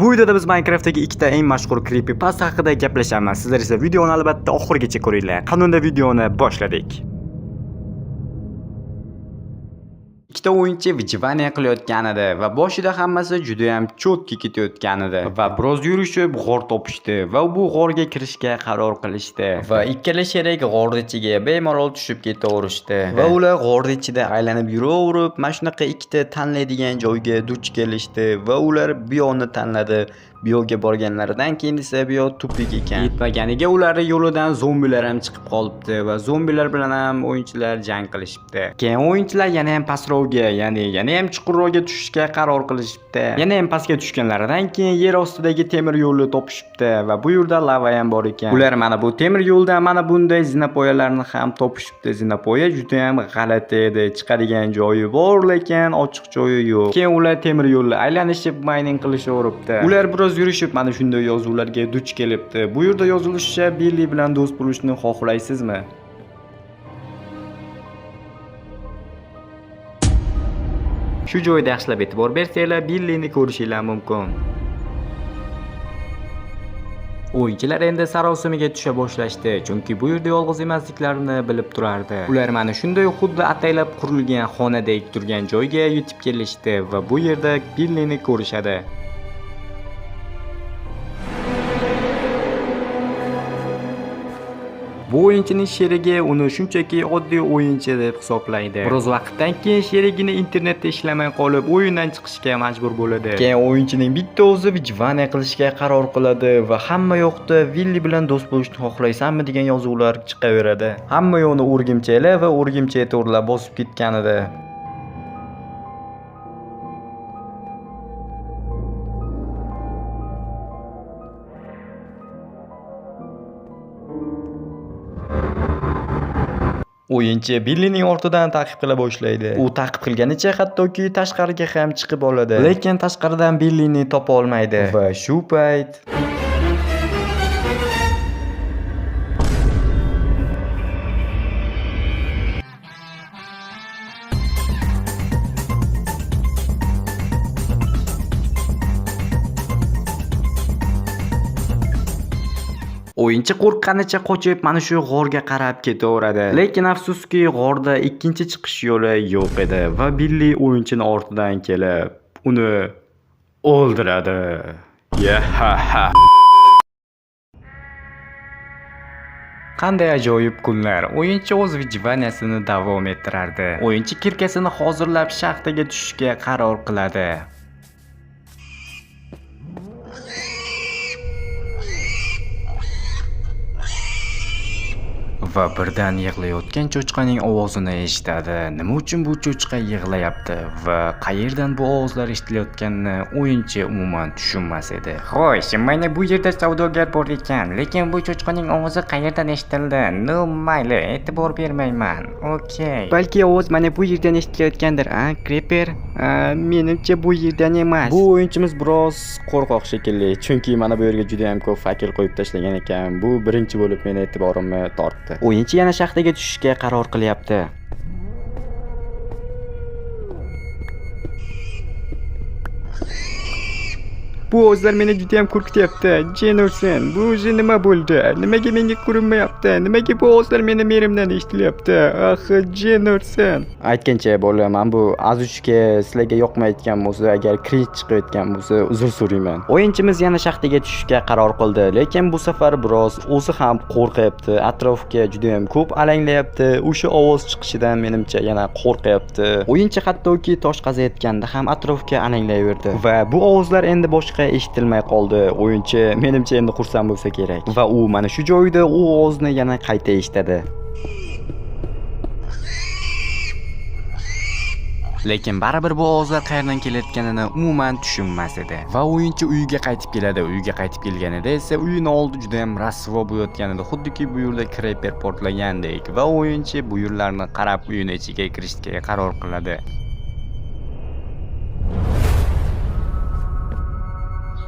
Bu videoda biz Minecraft'dagi ikkita eng mashhur creepypasta haqida gaplashamiz. Sizlar esa videoni albatta oxirigacha ko'ringlar. Qanunda videoni boshladik. Ikkita o'yinchi vijivaniya qilayotgan edi va boshida hammasi juda ham cho'tki ketayotgan edi va biroz yurishib g'or topishdi va bu g'orga kirishga qaror qilishdi va ikkala sherik g'or ichiga bemalol tushib ketaverishdi va ular g'or ichida aylanib yuraverib mana shunaqa ikkita tanlaydigan joyga duch kelishdi va ular bu yoqni tanladi. Bu yoqqa borganlaridan keyin esa bu yoq tupik ekan. Yetmaganiga ular yo'lidan zombilar ham chiqib qolibdi va zombilar bilan ham o'yinchilar jang qilishibdi. Keyin o'yinchilar yana ham pastroqga, ya'ni yana ham chuqurroqga tushishga qaror qilishibdi. Yana ham pastga tushganlaridan keyin yer ostidagi temir yo'lni topishibdi va bu yerda lava ham bor ekan. Ular mana bu temir yo'ldan mana bunday zinapoyalarni ham topishibdi. Zinapoya juda ham g'alati edi. Chiqadigan joyi bor, lekin ochiq joyi yo'q. Keyin ular temir yo'lni aylanishib mining qilishaveribdi. Ular biroz yurishib mana shunday yozuvlarga duch kelibdi. Bu yerda yozilishicha Billy bilan do'st bo'lishni xohlaysizmi? Shu joyda yaxshilab e'tibor bersanglar, Billyni ko'rishingiz mumkin. O'yinchilar endi sarosimaga tusha boshlashdi, chunki bu yerda yolg'iz emasliklarini bilib turardi. Ular mana shunday xuddi ataylab qurilgan xonadek turgan joyga yetib kelishdi va bu yerda Billyni ko'rishadi. Bu o'yinchining sherigi uni shunchaki oddiy o'yinchi deb hisoblaydi. Biroz vaqtdan keyin sherigini internetda ishlamay qolib, o'yindan chiqishga majbur bo'ladi. Keyin o'yinchining bitta o'zi vijivaniya qilishga qaror qiladi va hamma yoqda Villi bilan do'st bo'lishni xohlaysanmi degan yozuvlar chiqaveradi. Hamma yo'qni o'rgimchaklar va o'rgimchak to'rlar bosib ketgan edi. O'yinchi Billyning ortidan ta'qib qila boshlaydi. U ta'qib qilganicha hattoki tashqariga ham chiqib oladi. Lekin tashqaridan Billyni topa olmaydi. Va shu payt o'yinchi qo'rqqanicha qochib mana shu g'orga qarab ketaveradi. Lekin afsuski g'orda ikkinchi chiqish yo'li yo'q edi va Billy o'yinchini ortidan kelib uni o'ldiradi. Yahaha. Qanday ajoyib kunlar. O'yinchi o'z vijivaniyasini davom ettirardi. O'yinchi kirkasini hozirlab shaxtaga tushishga qaror qiladi. Va birdan yig'layotgan cho'chqaning ovozini eshitadi. Nima uchun bu cho'chqa yig'layapti va qayerdan bu ovozlar eshitilayotganini o'yinchi umuman tushunmas edi. Xo'sh, mana bu yerda savdogar bor ekan, lekin bu cho'chqaning ovozi qayerdan eshitildi? No, mayli, e'tibor bermayman. Okey. Balki ovoz mana bu yerdan eshitilayotgandir, Creeper? Menimcha bu yerdan emas. Bu o'yinchimiz biroz qo'rqoq shekilli, chunki mana bu yerga juda ham ko'p fakil qo'yib tashlagan ekan. Bu birinchi bo'lib meni e'tiborimni tortdi. O'yinchi yana shaxtaga tushishga qaror qilyapti. Bu ovozlar meni juda ham qo'rqityapti. Jenursen, bu o'zi nima bo'ldi? Nimaga menga ko'rinmayapti? Nimaga bu ovozlar meni merimdan eshitilyapti? Jenursen. Aytgancha bola, men bu azuchka sizlarga yoqmayotgan bo'lsa, agar cringe chiqayotgan bo'lsa, uzr so'rayman. O'yinchimiz yana shaxtaga tushishga qaror qildi, lekin bu safar biroz o'zi ham qo'rqyapti. Atrofga juda ham ko'p alanglayapti. O'sha ovoz chiqishidan menimcha yana qo'rqyapti. O'yinchi hattoki tosh qazayotganda ham atrofga alanglayverdi va bu ovozlar endi boshqa eshitilmay qoldi. O'yinchi menimcha endi xursand bo'lsa kerak. Va u mana shu joyda u ovozni yana qayta eshitadi. Lekin baribir bu ovozlar qayerdan kelayotganini umuman tushunmas edi. Va o'yinchi uyiga qaytib keladi. Uyiga qaytib kelganida esa uyini oldi juda ham rasvo bo'layotgan edi. Xuddiki bu yerda creeper portlagandek. Va o'yinchi bu yerlarni qarab uyini ichiga kirishga qaror qiladi.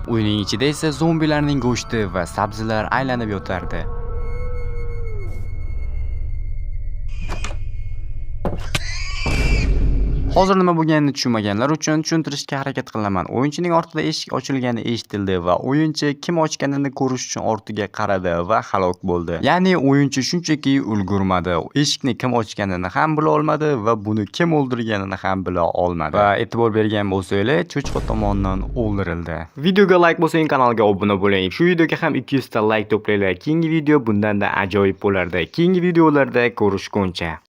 Uyning ichida esa zombilarning go'shti va sabzilar aylanib yotardi. Hozir nima bo'lganini tushunmaganlar uchun tushuntirishga harakat qilaman. O'yinchining ortida eshik ochilgani eshitildi va o'yinchi kim ochganini ko'rish uchun ortiga qaradi va halok bo'ldi. Ya'ni o'yinchi shunchaki ulgurmadi. Eshikni kim ochganini ham bila olmadi va buni kim o'ldirganini ham bila olmadi. Va e'tibor bergan bo'lsanglar, cho'chqa tomonidan o'ldirildi. Videoga like bosing, kanalga obuna bo'ling. Shu videoga ham 200 ta like to'playlar. Keyingi video bundan-da ajoyib bo'lardi. Keyingi videolarda ko'rishguncha